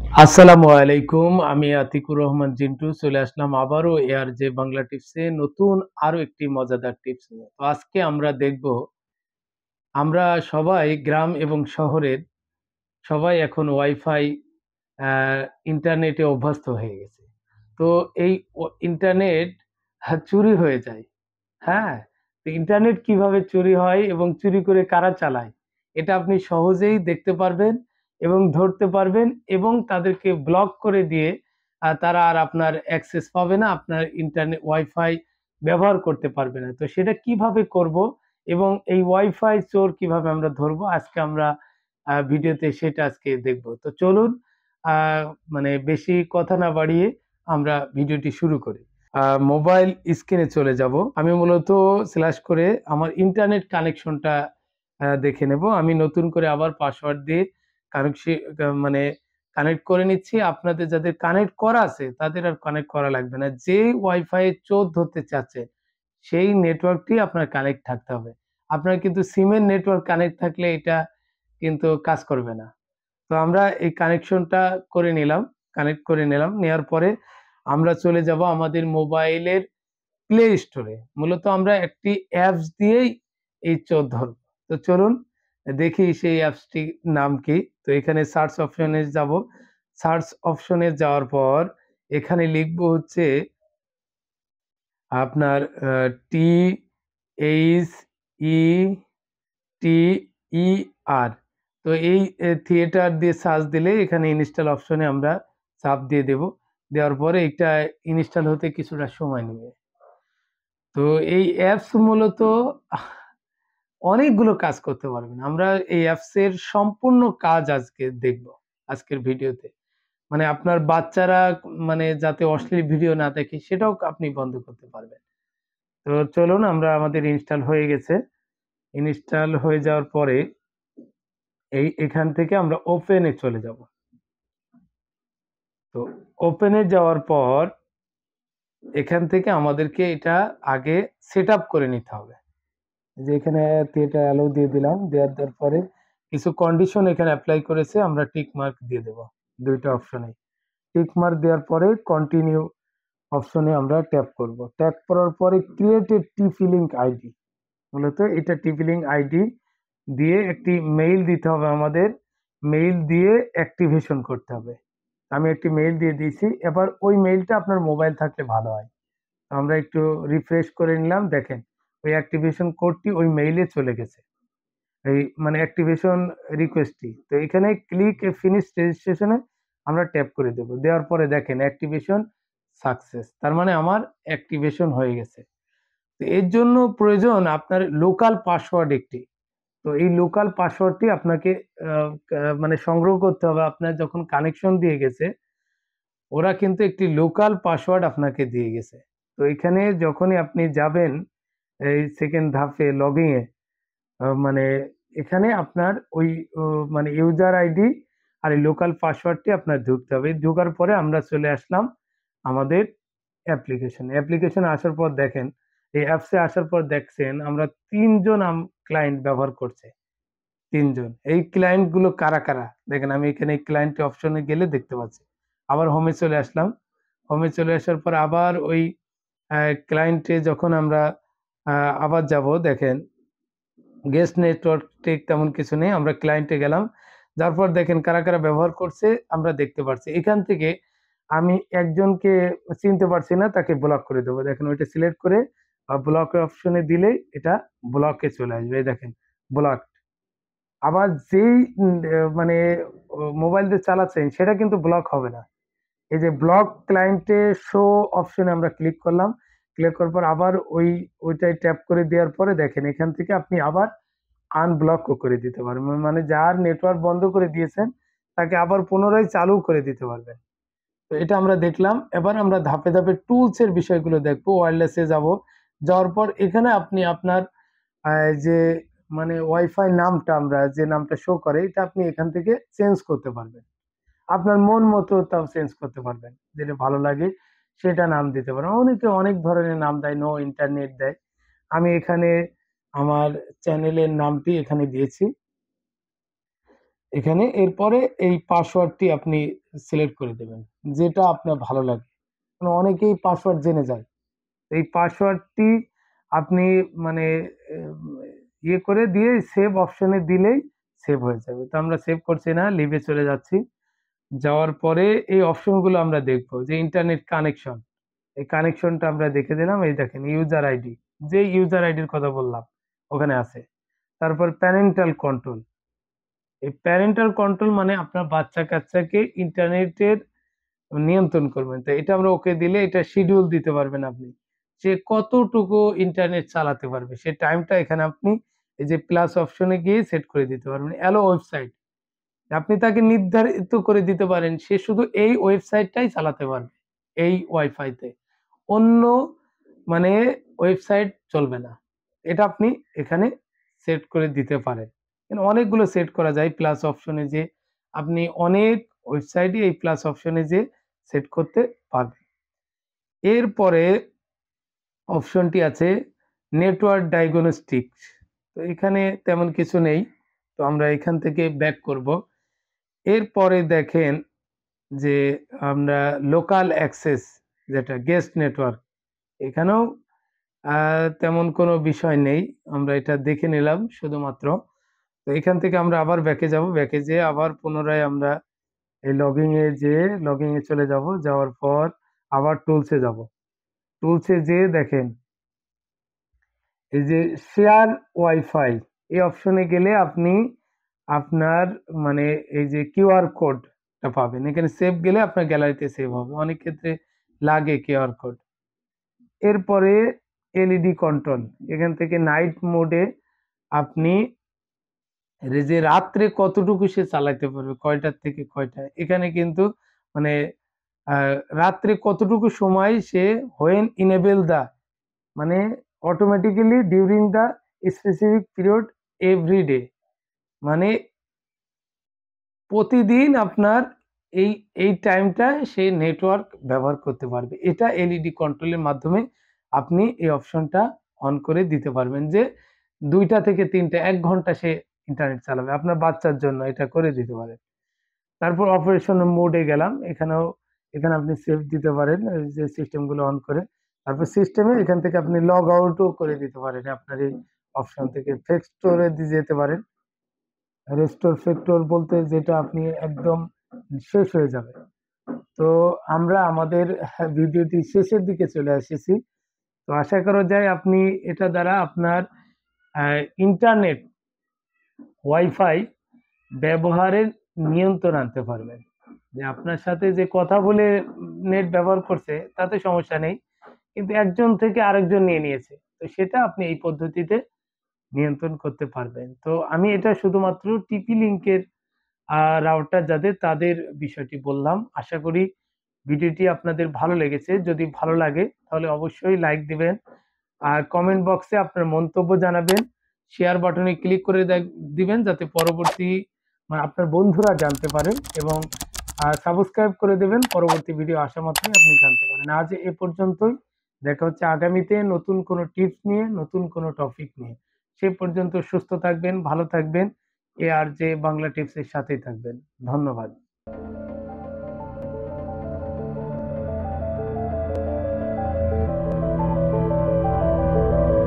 আসসালামু আলাইকুম। আমি আতিকুর রহমান জিন্টু চলে আসলাম আবারও ARJ বাংলা টিপসে নতুন আরো একটি মজাদার টিপস নিয়ে। তো আজকে আমরা দেখব, আমরা সবাই গ্রাম এবং শহরের সবাই এখন ওয়াইফাই ইন্টারনেটে অভ্যস্ত হয়ে গেছে। তো এই ইন্টারনেট চুরি হয়ে যায়। হ্যাঁ, তো ইন্টারনেট কিভাবে চুরি হয় এবং চুরি করে কারা চালায়, এটা আপনি সহজেই দেখতে পারবেন এবং ধরতে পারবেন এবং তাদেরকে ব্লক করে দিয়ে তারা আর আপনার অ্যাক্সেস পাবে না, আপনার ইন্টারনেট ওয়াইফাই ব্যবহার করতে পারবে না। তো সেটা কিভাবে করব এবং এই ওয়াইফাই চোর কিভাবে আমরা ধরবো, আজকে আমরা ভিডিওতে সেটা আজকে দেখব। তো চলুন, আহ, মানে বেশি কথা না বাড়িয়ে আমরা ভিডিওটি শুরু করি। মোবাইল স্ক্রিনে চলে যাব। আমি মূলত স্ল্যাশ করে আমার ইন্টারনেট কানেকশনটা দেখে নেব। আমি নতুন করে আবার পাসওয়ার্ড দিয়ে কানেকশন মানে কানেক্ট করে নিচ্ছি। আপনাদের যাদের কানেক্ট করা আছে তাদের আর কানেক্ট করা লাগবে না। যে ওয়াইফাই চোর ধরতে চাচ্ছে সেই নেটওয়ার্কটি আপনার কানেক্ট থাকতে হবে। আপনার কিন্তু সিমের নেটওয়ার্ক কানেক্ট থাকলে এটা কিন্তু কাজ করবে না। তো আমরা এই কানেকশনটা করে নিলাম, কানেক্ট করে নিলাম। নেওয়ার পরে আমরা চলে যাব আমাদের মোবাইলের প্লে স্টোরে। মূলত আমরা একটি অ্যাপস দিয়েই এই চোর ধরব। তো চলুন দেখি সেই অ্যাপসটির নাম কি। তো এখানে সার্চ অপশনে যাব। সার্চ অপশনে যাওয়ার পর এখানে লিখবো হচ্ছে আপনার টি এইচ ই টি ই আর। তো এই থিয়েটার দিয়ে সার্চ দিলে এখানে ইনস্টল অপশনে আমরা চাপ দিয়ে দেব। দেওয়ার পরে এটা ইনস্টল হতে কিছুটা সময় নেবে। তো এই অ্যাপস মূলত আহ, অনেকগুলো কাজ করতে পারবেন। আমরা এই অ্যাপস এর সম্পূর্ণ কাজ আজকে দেখব আজকের ভিডিওতে। মানে আপনার বাচ্চারা মানে যাতে অশ্লীল ভিডিও না দেখে সেটাও আপনি বন্ধ করতে পারবেন। তো চলুন, আমরা আমাদের ইনস্টল হয়ে গেছে। ইনস্টল হয়ে যাওয়ার পরে এখান থেকে আমরা ওপেনে চলে যাব। তো ওপেনে যাওয়ার পর এখান থেকে আমাদেরকে এটা আগে সেট আপ করে নিতে হবে। যে এখানে থিয়েটার অ্যালো দিয়ে দিলাম, দেওয়ার পরে কিছু কন্ডিশন এখানে অ্যাপ্লাই করেছে, আমরা টিক মার্ক দিয়ে দেব দুইটা অপশনে। টিক মার্ক দেওয়ার পরে কন্টিনিউ অপশনে আমরা ট্যাপ করব। ট্যাপ করার পরে ক্রিয়েট এ টিপি লিঙ্ক আইডি। মূলত এটা টিপি লিঙ্ক আইডি দিয়ে একটি মেইল দিতে হবে আমাদের। মেইল দিয়ে অ্যাক্টিভেশন করতে হবে। আমি একটি মেইল দিয়ে দিয়েছি। এবার ওই মেইলটা আপনার মোবাইল থাকলে ভালো হয়। আমরা একটু রিফ্রেশ করে নিলাম, দেখেন ওই অ্যাক্টিভেশন কোডটি ওই মেইলে চলে গেছে। এই মানে অ্যাক্টিভেশন রিকোয়েস্টটি। তো এখানে ক্লিক এ ফিনিশ রেজিস্ট্রেশনে আমরা ট্যাপ করে দেব। দেওয়ার পরে দেখেন অ্যাক্টিভেশন সাকসেস। তার মানে আমার অ্যাক্টিভেশন হয়ে গেছে। তো এর জন্য প্রয়োজন আপনার লোকাল পাসওয়ার্ড একটি। তো এই লোকাল পাসওয়ার্ডটি আপনাকে মানে সংগ্রহ করতে হবে। আপনার যখন কানেকশন দিয়ে গেছে ওরা কিন্তু একটি লোকাল পাসওয়ার্ড আপনাকে দিয়ে গেছে। তো এখানে যখনই আপনি যাবেন এই সেকেন্ড ধাপে লগইন এ, মানে এখানে আপনার ওই মানে ইউজার আইডি আর এই লোকাল পাসওয়ার্ডটি আপনার ঢুকতে হবে। ঢোকার পরে আমরা চলে আসলাম আমাদের অ্যাপ্লিকেশনে আসার পর দেখেন, এই অ্যাপসে আসার পর দেখছেন আমরা তিনজন ক্লায়েন্ট ব্যবহার করছে। তিনজন। এই ক্লায়েন্ট গুলো কারা কারা দেখেন, আমি এখানে ক্লায়েন্ট অপশনে গেলে দেখতে পাচ্ছি। আবার হোমে চলে আসলাম। হোমে চলে আসার পর আবার ওই ক্লায়েন্টে যখন আমরা আবার যাব, দেখেন গেস্ট নেটওয়ার্ক ঠিক তেমন কিছু নেই। আমরা ক্লায়েন্টে গেলাম, যার পর দেখেন কারা কারা ব্যবহার করছে আমরা দেখতে পাচ্ছি। এখান থেকে আমি একজনকে চিনতে পারছি না, তাকে ব্লক করে দেবো। দেখেন ওইটা সিলেক্ট করে ব্লক অপশনে দিলেই এটা ব্লকে চলে আসবে। এই দেখেন ব্লক। আবার যেই মানে মোবাইল দিয়ে চালাচ্ছেন সেটা কিন্তু ব্লক হবে না। এই যে ব্লক ক্লায়েন্টে শো অপশনে আমরা ক্লিক করলাম। ক্লিক করার পর আবার ওইটাই ট্যাপ করে দেওয়ার পরে দেখেন এখান থেকে আপনি আবার আনব্লকও করে দিতে পারবেন। মানে যার নেটওয়ার্ক বন্ধ করে দিয়েছেন তাকে আবার পুনরায় চালু করে দিতে পারবেন। তো এটা আমরা দেখলাম। এবার আমরা ধাপে ধাপে টুলস এর বিষয়গুলো দেখবো। ওয়্যারলেসে যাব। যাওয়ার পর এখানে আপনি আপনার যে মানে ওয়াইফাই নামটা আমরা যে নামটা শো করে এটা আপনি এখান থেকে চেঞ্জ করতে পারবেন। আপনার মন মতো তাও চেঞ্জ করতে পারবেন। যেটা ভালো লাগে সেটা নাম দিতে পারেন। অনেকে অনেক ধরনের নাম দেয়, নো ইন্টারনেট দেয়। আমি এখানে আমার চ্যানেলের নামটি এখানে দিয়েছি। এখানে এরপরে এই পাসওয়ার্ডটি আপনি সিলেক্ট করে দেবেন, যেটা আপনার ভালো লাগে। মানে অনেকেই পাসওয়ার্ড জেনে যায়। এই পাসওয়ার্ডটি আপনি মানে এম ইয়ে করে দিয়ে সেভ অপশনে দিলেই সেভ হয়ে যাবে। তো আমরা সেভ করছি না, লিভে চলে যাচ্ছি। যাওয়ার পরে এই অপশনগুলো আমরা দেখব যে ইন্টারনেট কানেকশন। এই কানেকশনটা আমরা দেখে দিলাম। এই দেখেন ইউজার আইডি, যে ইউজার আইডির কথা বললাম ওখানে আছে। তারপর প্যারেন্টাল কন্ট্রোল। এই প্যারেন্টাল কন্ট্রোল মানে আপনার বাচ্চা-কাচ্চাকে ইন্টারনেটের নিয়ন্ত্রণ করবেন। তো এটা আমরা ওকে দিলে এটা শিডিউল দিতে পারবেন আপনি। সে কতটুকু ইন্টারনেট চালাতে পারবে সে টাইমটা এখানে আপনি এই যে প্লাস অপশনে গিয়ে সেট করে দিতে পারবেন। অ্যালো ওয়েবসাইট, আপনি তাকে নির্ধারিত করে দিতে পারেন সে শুধু এই ওয়েবসাইটটাই চালাতে পারবে এই ওয়াইফাইতে। অন্য মানে ওয়েবসাইট চলবে না। এটা আপনি এখানে সেট করে দিতে পারেন। এখানে অনেকগুলো সেট করা যায় প্লাস অপশনে যেয়ে আপনি অনেক ওয়েবসাইটই এই প্লাস অপশনে যেয়ে সেট করতে পারবেন। এরপরে অপশনটি আছে নেটওয়ার্ক ডায়াগনস্টিক্স। তো এখানে তেমন কিছু নেই। তো আমরা এখান থেকে ব্যাক করব। এরপরে দেখেন যে আমরা লোকাল অ্যাক্সেস যেটা গেস্ট নেটওয়ার্ক, এখানেও তেমন কোনো বিষয় নেই। আমরা এটা দেখে নিলাম শুধুমাত্র। তো এখান থেকে আমরা আবার ব্যাকে যাব। ব্যাকে যেয়ে আবার পুনরায় আমরা এই লগইন এ চলে যাব। যাওয়ার পর আবার টুলস এ যাব। টুলস এ যেয়ে দেখেন এই যে শেয়ার ওয়াইফাই, এই অপশনে গেলে আপনি আপনার মানে এই যে কিউআর কোডটা পাবেন। এখানে সেভ গেলে আপনার গ্যালারিতে সেভ হবে। অনেক ক্ষেত্রে লাগে কিউআর কোড। এরপরে এলইডি কন্ট্রোল। এখান থেকে নাইট মোডে আপনি এই যে রাত্রে কতটুকু সে চালাতে পারবে, কয়টার থেকে কয়টায়। এখানে কিন্তু মানে রাত্রে কতটুকু সময় সে when enable the মানে automatically during the specific period every day, মানে প্রতিদিন আপনার এই টাইমটা সে নেটওয়ার্ক ব্যবহার করতে পারবে। এটা এলইডি কন্ট্রোলের মাধ্যমে আপনি এই অপশনটা অন করে দিতে পারবেন যে ২টা থেকে ৩টা ১ ঘন্টা সে ইন্টারনেট চালাবে। আপনার বাচ্চার জন্য এটা করে দিতে পারেন। তারপর অপারেশন মোডে গেলাম। এখানে আপনি সেভ দিতে পারেন এই যে সিস্টেমগুলো অন করে। তারপর সিস্টেমে এখান থেকে আপনি লগ আউটও করে দিতে পারেন আপনার এই অপশন থেকে। ফেক্সটোরে যেতে পারেন। রেস্টোর ফ্যাক্টর বলতে যেটা আপনি একদম শেষ হয়ে যাবে। তো আমরা আমাদের ভিডিওটি শেষের দিকে চলে এসেছি। তো আশা করা যায় আপনি এটা দ্বারা আপনার ইন্টারনেট ওয়াইফাই ব্যবহারের নিয়ন্ত্রণ আনতে পারবেন। যে আপনার সাথে যে কথা বলে নেট ব্যবহার করছে তাতে সমস্যা নেই। কিন্তু একজন থেকে আরেকজন নিয়ে নিয়েছে। তো সেটা আপনি এই পদ্ধতিতে নিয়ন্ত্রণ করতে পারবেন। তো আমি এটা শুধুমাত্র টিপি লিংকের রাউটার যাদের তাদের বিষয়টি বললাম। আশা করি ভিডিওটি আপনাদের ভালো লেগেছে। যদি ভালো লাগে তাহলে অবশ্যই লাইক দিবেন। আর কমেন্ট বক্সে আপনার মন্তব্য জানাবেন। শেয়ার বাটনে ক্লিক করে দিবেন যাতে পরবর্তী মানে আপনার বন্ধুরা জানতে পারেন এবং সাবস্ক্রাইব করে দেবেন পরবর্তী ভিডিও আসা মাত্রই আপনি জানতে পারেন। আজ এ পর্যন্তই। দেখা হচ্ছে আগামীতে নতুন কোনো টিপস নিয়ে, নতুন কোনো টপিক নিয়ে। সে পর্যন্ত সুস্থ থাকবেন, ভালো থাকবেন। ARJ বাংলা টিপস এর সাথেই থাকবেন। ধন্যবাদ।